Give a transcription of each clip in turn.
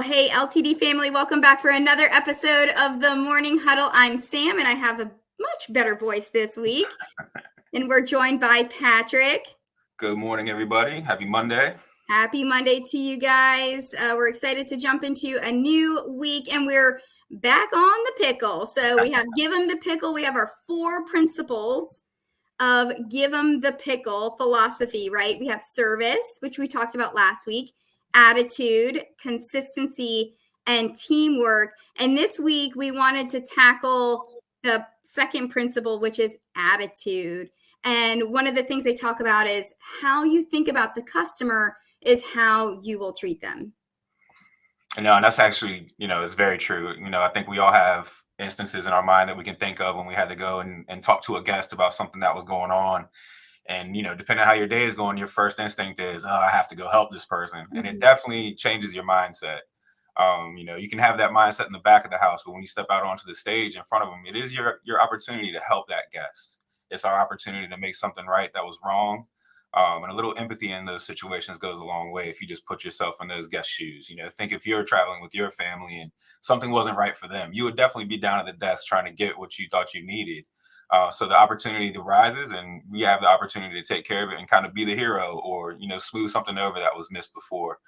hey, LTD family, welcome back for another episode of the Morning Huddle. I'm Sam, and I have a much better voice this week. And we're joined by Patrick. Good morning, everybody. Happy Monday. Happy Monday to you guys. We're excited to jump into a new week, and we're back on the pickle. So we have Give 'em the Pickle. We have our 4 principles of Give 'em the Pickle philosophy, right? We have service, which we talked about last week, attitude, consistency, and teamwork. And this week we wanted to tackle the second principle, which is attitude. And one of the things they talk about is how you think about the customer is how you will treat them. No, and that's actually, it's very true. I think we all have instances in our mind that we can think of when we had to go and talk to a guest about something that was going on. And, depending on how your day is going, your first instinct is, oh, I have to go help this person. Mm-hmm. And it definitely changes your mindset. You can have that mindset in the back of the house, but when you step out onto the stage in front of them, it is your opportunity to help that guest. It's our opportunity to make something right that was wrong. And a little empathy in those situations goes a long way if you just put yourself in those guest shoes. Think if you're traveling with your family and something wasn't right for them, you would definitely be down at the desk trying to get what you thought you needed. So the opportunity arises, and we have the opportunity to take care of it and kind of be the hero or, smooth something over that was missed before.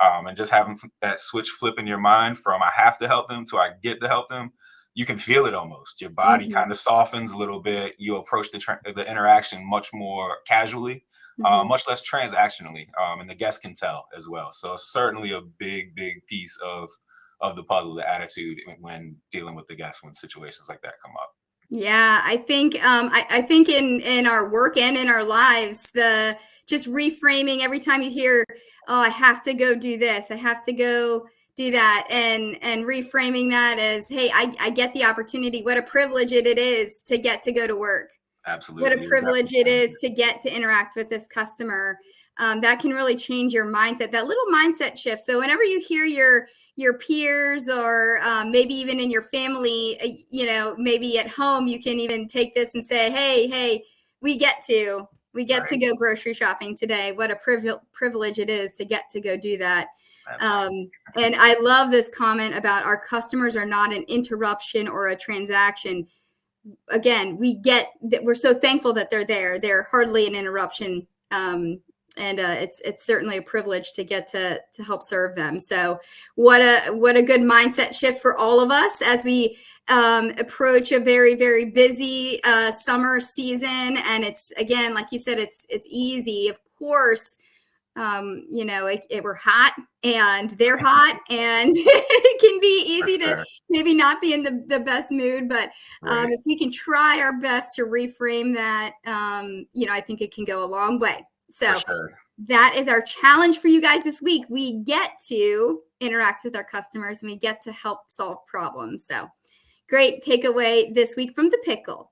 And just having that switch flip in your mind from I have to help them to I get to help them. You can feel it almost. Your body kind of softens a little bit. You approach the interaction much more casually. Much less transactionally, and the guest can tell as well. So it's certainly a big piece of the puzzle, the attitude when dealing with the guests when situations like that come up. Yeah, I think I think in our work and in our lives, the just reframing every time you hear, oh, I have to go do this, I have to go do that, and reframing that as, hey, I get the opportunity. What a privilege it is to get to go to work. Absolutely. What a privilege it is to get to interact with this customer. That can really change your mindset, that little mindset shift. So whenever you hear your peers or maybe even in your family, maybe at home, you can even take this and say, hey, we get to go grocery shopping today. What a privilege it is to get to go do that. And I love this comment about our customers are not an interruption or a transaction. Again, we're so thankful that they're there. They're hardly an interruption. And it's certainly a privilege to get to help serve them. So what a good mindset shift for all of us as we approach a very, very busy summer season. And it's, again, like you said, it's easy. Of course, we're hot and they're hot, and it can be easy to maybe not be in the best mood, but if we can try our best to reframe that, I think it can go a long way. So that is our challenge for you guys this week. We get to interact with our customers and we get to help solve problems. So great takeaway this week from the pickle.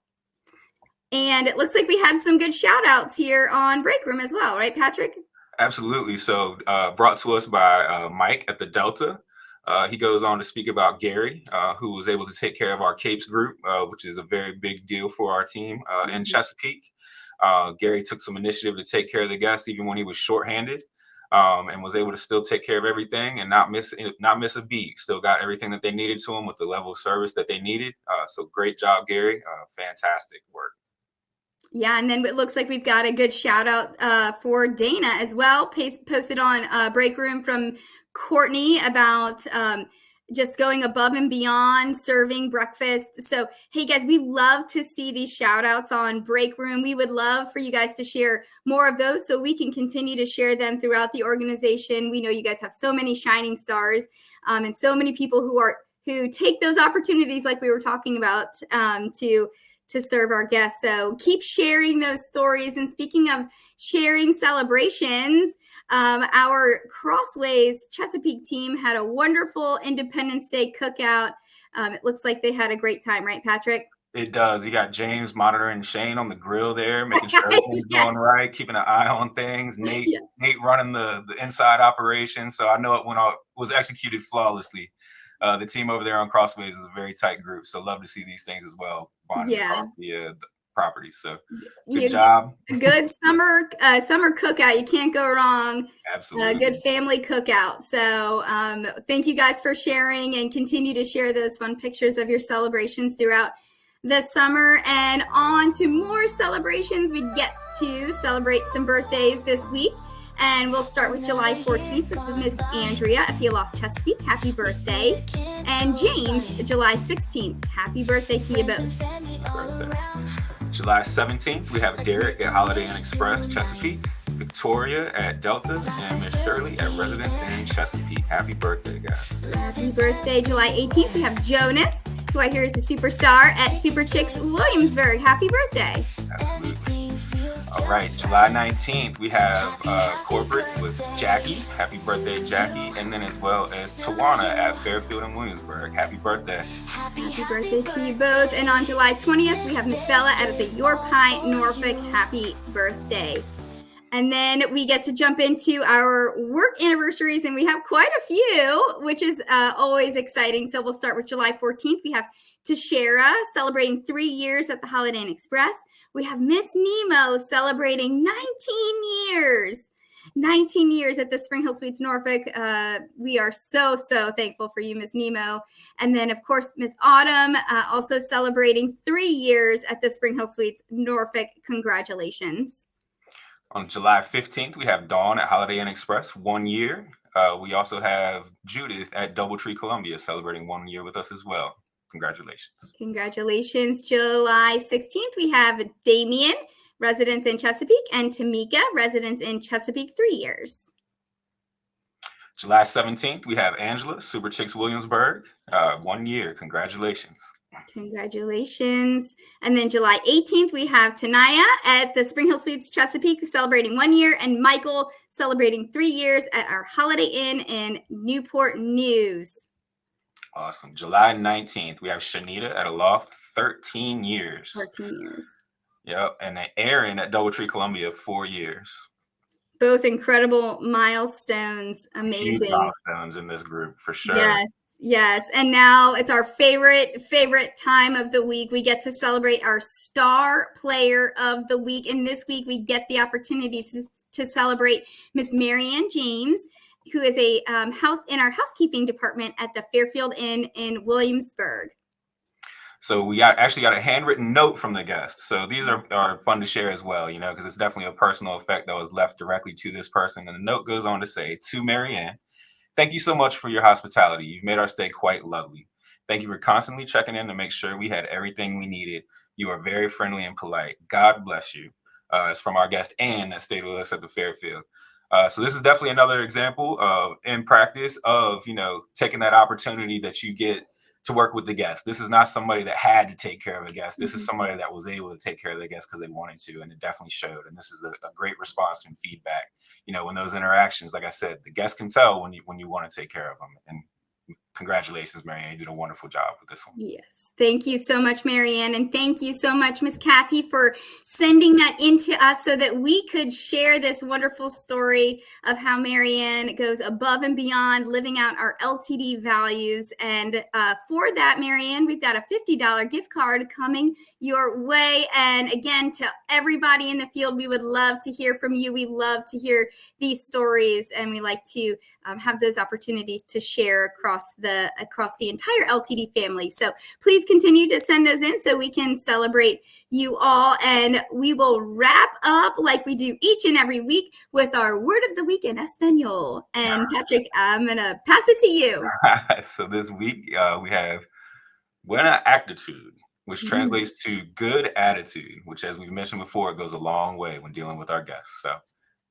And it looks like we had some good shout outs here on Break Room as well, right, Patrick? Absolutely. So brought to us by Mike at the Delta. He goes on to speak about Gary, who was able to take care of our Capes group, which is a very big deal for our team in Chesapeake. Gary took some initiative to take care of the guests even when he was shorthanded, and was able to still take care of everything and not miss a beat. Still got everything that they needed to him with the level of service that they needed. So great job, Gary. Fantastic work. Yeah, and then it looks like we've got a good shout out for Dana as well, posted on Break Room from Courtney about just going above and beyond serving breakfast. So, hey guys, we love to see these shout outs on Break Room. We would love for you guys to share more of those so we can continue to share them throughout the organization. We know you guys have so many shining stars and so many people who take those opportunities, like we were talking about, to serve our guests. So keep sharing those stories. And speaking of sharing celebrations, our Crossways Chesapeake team had a wonderful Independence Day cookout. It looks like they had a great time, right, Patrick? It does. You got James monitoring Shane on the grill there, making sure everything's going right, keeping an eye on things. Nate running the inside operation. So I know it was executed flawlessly. The team over there on Crossways is a very tight group, so love to see these things as well. property. So good You job. a good summer cookout. You can't go wrong. A Absolutely. good family cookout. So thank you guys for sharing, and continue to share those fun pictures of your celebrations throughout the summer. And on to more celebrations. We get to celebrate some birthdays this week. And we'll start with July 14th with Miss Andrea at the Aloft Chesapeake. Happy birthday. And James, July 16th. Happy birthday to you both. Birthday. July 17th, we have Derek at Holiday Inn Express, Chesapeake, Victoria at Delta, and Miss Shirley at Residence Inn, Chesapeake. Happy birthday, guys. Happy birthday. July 18th, we have Jonas, who I hear is a superstar at Super Chicks Williamsburg. Happy birthday. Absolutely. All right, July 19th, we have corporate with Jackie. Happy birthday, Jackie. And then as well as Tawana at Fairfield and Williamsburg. Happy birthday. Happy birthday to you both. And on July 20th, we have Miss Bella at the Your Pie, Norfolk. Happy birthday. And then we get to jump into our work anniversaries, and we have quite a few, which is always exciting. So we'll start with July 14th. We have Tashara celebrating 3 years at the Holiday Inn Express. We have Miss Nemo celebrating 19 years. 19 years at the Spring Hill Suites, Norfolk. We are so thankful for you, Miss Nemo. And then, of course, Miss Autumn also celebrating 3 years at the Spring Hill Suites, Norfolk. Congratulations. On July 15th, we have Dawn at Holiday Inn Express, 1 year. We also have Judith at Doubletree, Columbia, celebrating 1 year with us as well. Congratulations. Congratulations. July 16th, we have Damien, residence in Chesapeake, and Tamika, residence in Chesapeake, 3 years. July 17th, we have Angela, Super Chicks Williamsburg, 1 year. Congratulations. Congratulations. And then July 18th, we have Tanaya at the Spring Hill Suites Chesapeake celebrating 1 year, and Michael celebrating 3 years at our Holiday Inn in Newport News. Awesome. July 19th, we have Shanita at Aloft, 13 years. 13 years. Yep. And then Aaron at Doubletree, Columbia, 4 years. Both incredible milestones. Amazing. Huge milestones in this group, for sure. Yes. And now it's our favorite time of the week. We get to celebrate our star player of the week. And this week we get the opportunity to celebrate Miss Marianne James, who is a house in our housekeeping department at the Fairfield Inn in Williamsburg. So we actually got a handwritten note from the guest. So these are fun to share as well, because it's definitely a personal effect that was left directly to this person. And the note goes on to say, to Marianne, thank you so much for your hospitality. You've made our stay quite lovely. Thank you for constantly checking in to make sure we had everything we needed. You are very friendly and polite. God bless you. It's from our guest, Ann, that stayed with us at the Fairfield. So this is definitely another example of, in practice, of, taking that opportunity that you get to work with the guest. This is not somebody that had to take care of a guest. This is somebody that was able to take care of the guest because they wanted to, and it definitely showed. And this is a great response and feedback. When those interactions, like I said, the guest can tell when you want to take care of them. And congratulations, Marianne. You did a wonderful job with this one. Yes. Thank you so much, Marianne. And thank you so much, Miss Kathy, for sending that into us so that we could share this wonderful story of how Marianne goes above and beyond living out our LTD values. And for that, Marianne, we've got a $50 gift card coming your way. And again, to everybody in the field, we would love to hear from you. We love to hear these stories, and we like to have those opportunities to share across the entire LTD family. So please continue to send those in so we can celebrate you all. And we will wrap up like we do each and every week with our word of the week in Espanol. And Patrick, I'm going to pass it to you. So this week we have buena actitud, which translates to good attitude, which, as we've mentioned before, goes a long way when dealing with our guests. So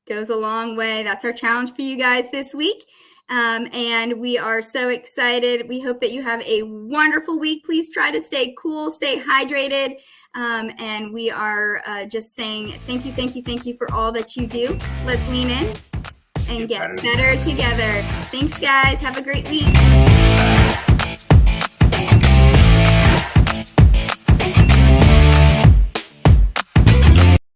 goes a long way. That's our challenge for you guys this week. And we are so excited. We hope that you have a wonderful week. Please try to stay cool, stay hydrated. And we are just saying thank you for all that you do. Let's lean in and get better together. Thanks, guys. Have a great week.